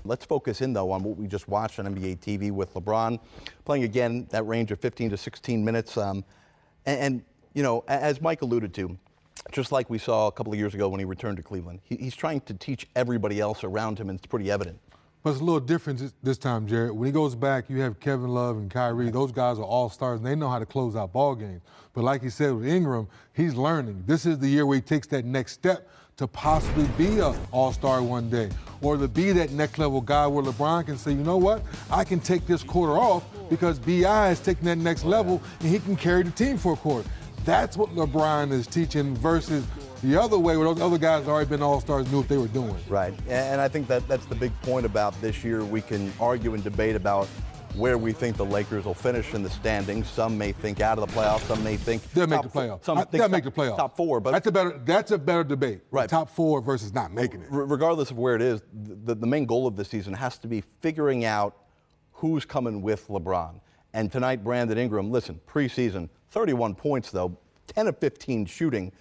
Let's focus in, though, on what we just watched on NBA TV with LeBron playing again that range of 15 to 16 minutes. And, you know, as Mike alluded to, just like we saw a couple of years ago when he returned to Cleveland, he's trying to teach everybody else around him, and it's pretty evident. But it's a little different this time, Jared. When he goes back, you have Kevin Love and Kyrie. Those guys are all-stars, and they know how to close out ball games. But like he said with Ingram, he's learning. This is the year where he takes that next step to possibly be an all-star one day, or to be that next-level guy where LeBron can say, you know what, I can take this quarter off because B.I. is taking that next level, and he can carry the team for a quarter. That's what LeBron is teaching versus the other way where those other guys have already been all-stars, knew what they were doing. Right, and I think that's the big point about this year. We can argue and debate about where we think the Lakers will finish in the standings. Some may think out of the playoffs. Some may think they'll make the playoffs. They'll make the playoffs. Top four, but that's a better debate. Right, top four versus not making it. Regardless of where it is, the main goal of this season has to be figuring out who's coming with LeBron. And tonight, Brandon Ingram, listen, preseason, 31 points though, 10 of 15 shooting.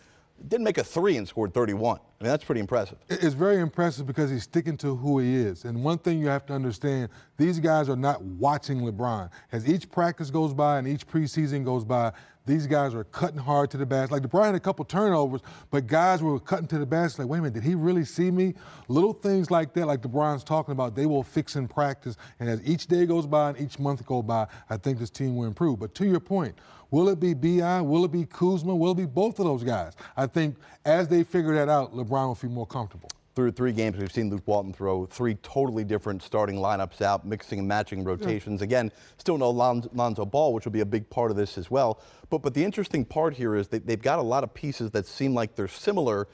Didn't make a three and scored 31. I mean, that's pretty impressive. It's very impressive because he's sticking to who he is. And one thing you have to understand, these guys are not watching LeBron. As each practice goes by and each preseason goes by, these guys are cutting hard to the basket. Like LeBron had a couple turnovers, but guys were cutting to the basket like, wait a minute, did he really see me? Little things like that, like LeBron's talking about, they will fix in practice. And as each day goes by and each month goes by, I think this team will improve. But to your point, will it be B.I.? Will it be Kuzma? Will it be both of those guys? I think as they figure that out, LeBron will feel more comfortable. Through 3 games, we've seen Luke Walton throw 3 totally different starting lineups out, mixing and matching rotations. Yeah. Again, still no Lonzo Ball, which will be a big part of this as well. But the interesting part here is that they've got a lot of pieces that seem like they're similar,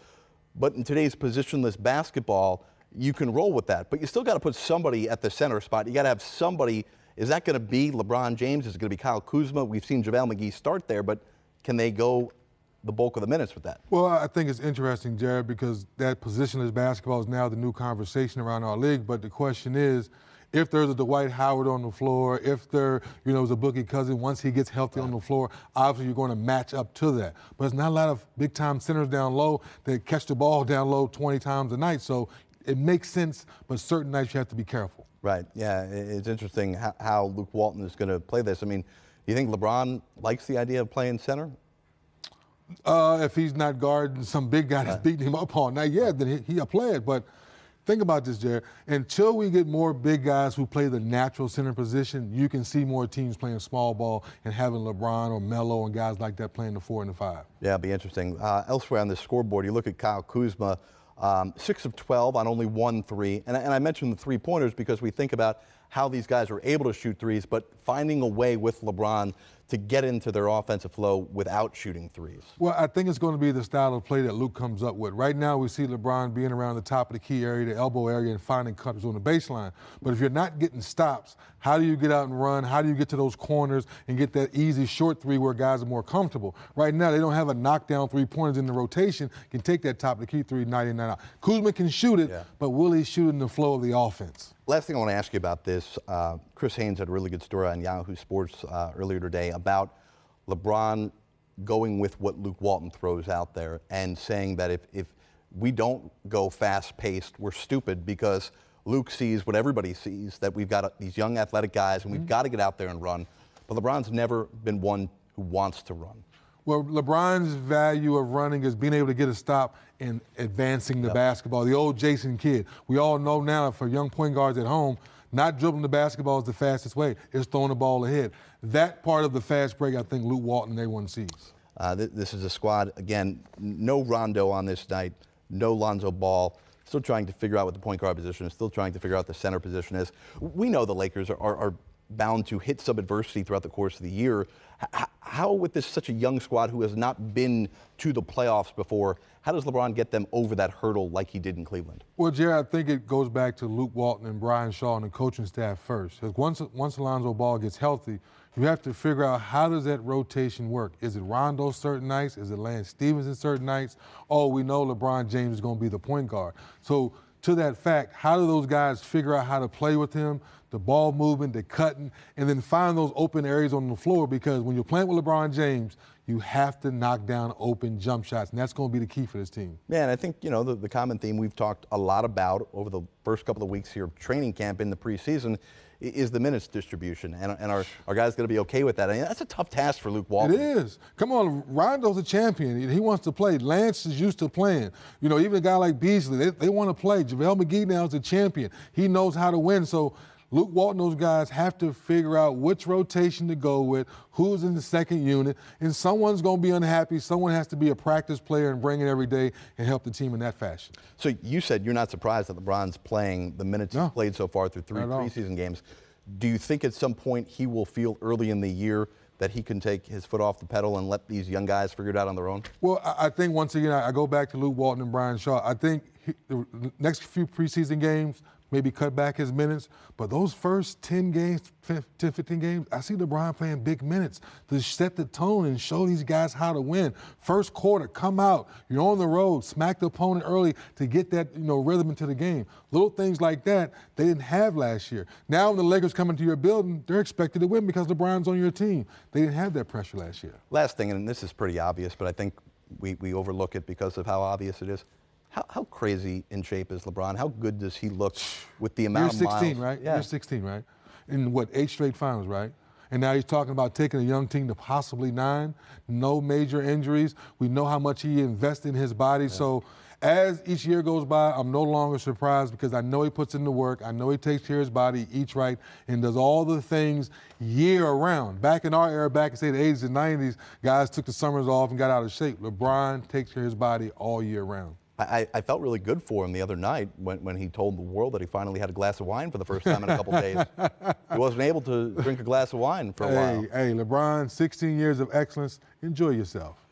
but in today's positionless basketball, you can roll with that. But you still got to put somebody at the center spot. You got to have somebody. Is that going to be LeBron James? Is it going to be Kyle Kuzma? We've seen JaVale McGee start there, but can they go the bulk of the minutes with that? Well, I think it's interesting, Jared, because that positionless basketball is now the new conversation around our league. But the question is, if there's a Dwight Howard on the floor, if there, is a Boogie Cousins, once he gets healthy on the floor, obviously you're going to match up to that. But there's not a lot of big-time centers down low that catch the ball down low 20 times a night. So it makes sense, but certain nights you have to be careful. Right, yeah, it's interesting how Luke Walton is going to play this. I mean, do you think LeBron likes the idea of playing center? If he's not guarding some big guy that's beating him up all night, yeah, then he'll play it. But think about this, Jared. Until we get more big guys who play the natural center position, you can see more teams playing small ball and having LeBron or Melo and guys like that playing the 4 and the 5. Yeah, it'll be interesting. Elsewhere on the scoreboard, you look at Kyle Kuzma, 6 of 12 on only 1 3. And I mentioned the three-pointers because we think about how these guys are able to shoot threes, but finding a way with LeBron to get into their offensive flow without shooting threes. Well, I think it's going to be the style of play that Luke comes up with. Right now, we see LeBron being around the top of the key area, the elbow area, and finding cutters on the baseline. But if you're not getting stops, how do you get out and run? How do you get to those corners and get that easy short three where guys are more comfortable? Right now, they don't have a knockdown three-pointers in the rotation, can take that top of the key three 99 out. Kuzma can shoot it, but will he shoot in the flow of the offense? Last thing I want to ask you about this, Chris Haynes had a really good story on Yahoo Sports earlier today about LeBron going with what Luke Walton throws out there and saying that if we don't go fast-paced, we're stupid because Luke sees what everybody sees, that we've got these young athletic guys and we've got to get out there and run. But LeBron's never been one who wants to run. Well, LeBron's value of running is being able to get a stop and advancing the basketball. The old Jason Kidd. We all know now for young point guards at home, not dribbling the basketball is the fastest way. It's throwing the ball ahead. That part of the fast break, I think Luke Walton, everyone sees. This is a squad, again, no Rondo on this night, no Lonzo Ball. Still trying to figure out what the point guard position is, still trying to figure out the center position is. We know the Lakers are bound to hit some adversity throughout the course of the year. How, with this such a young squad who has not been to the playoffs before, how does LeBron get them over that hurdle like he did in Cleveland? Well, Jerry, I think it goes back to Luke Walton and Brian Shaw and the coaching staff first. Because once Lonzo Ball gets healthy, you have to figure out how does that rotation work. Is it Rondo certain nights? Is it Lance Stevenson certain nights? Oh, we know LeBron James is going to be the point guard. So to that fact, how do those guys figure out how to play with him, the ball movement, the cutting, and then find those open areas on the floor? Because when you're playing with LeBron James, You have to knock down open jump shots, and that's going to be the key for this team. Yeah, and I think, you know, the common theme we've talked a lot about over the first couple of weeks here of training camp in the preseason is the minutes distribution. And are guys going to be okay with that? I mean, that's a tough task for Luke Walton. It is. Come on, Rondo's a champion. He wants to play. Lance is used to playing. You know, even a guy like Beasley, they want to play. JaVale McGee now is a champion. He knows how to win. So Luke Walton, those guys have to figure out which rotation to go with, who's in the second unit, and someone's going to be unhappy. Someone has to be a practice player and bring it every day and help the team in that fashion. So you said you're not surprised that LeBron's playing the minutes he's played so far through 3 preseason games. Do you think at some point he will feel early in the year that he can take his foot off the pedal and let these young guys figure it out on their own? Well, I think once again, I go back to Luke Walton and Brian Shaw. I think the next few preseason games, maybe cut back his minutes, but those first 10 games, 10, 15 games, I see LeBron playing big minutes to set the tone and show these guys how to win. First quarter, come out, you're on the road, smack the opponent early to get that, you know, rhythm into the game. Little things like that they didn't have last year. Now when the Lakers come into your building, they're expected to win because LeBron's on your team. They didn't have that pressure last year. Last thing, and this is pretty obvious, but I think we overlook it because of how obvious it is. How crazy in shape is LeBron? How good does he look with the amount of miles? You're 16, right? Yeah. You're 16, right? In what, 8 straight finals, right? And now he's talking about taking a young team to possibly 9, no major injuries. We know how much he invests in his body. Yeah. So as each year goes by, I'm no longer surprised because I know he puts in the work. I know he takes care of his body, eats right, and does all the things year round. Back in our era, back in, say, the 80s and 90s, guys took the summers off and got out of shape. LeBron takes care of his body all year round. I felt really good for him the other night when he told the world that he finally had a glass of wine for the first time in a couple days. He wasn't able to drink a glass of wine for a while. Hey, LeBron, 16 years of excellence. Enjoy yourself.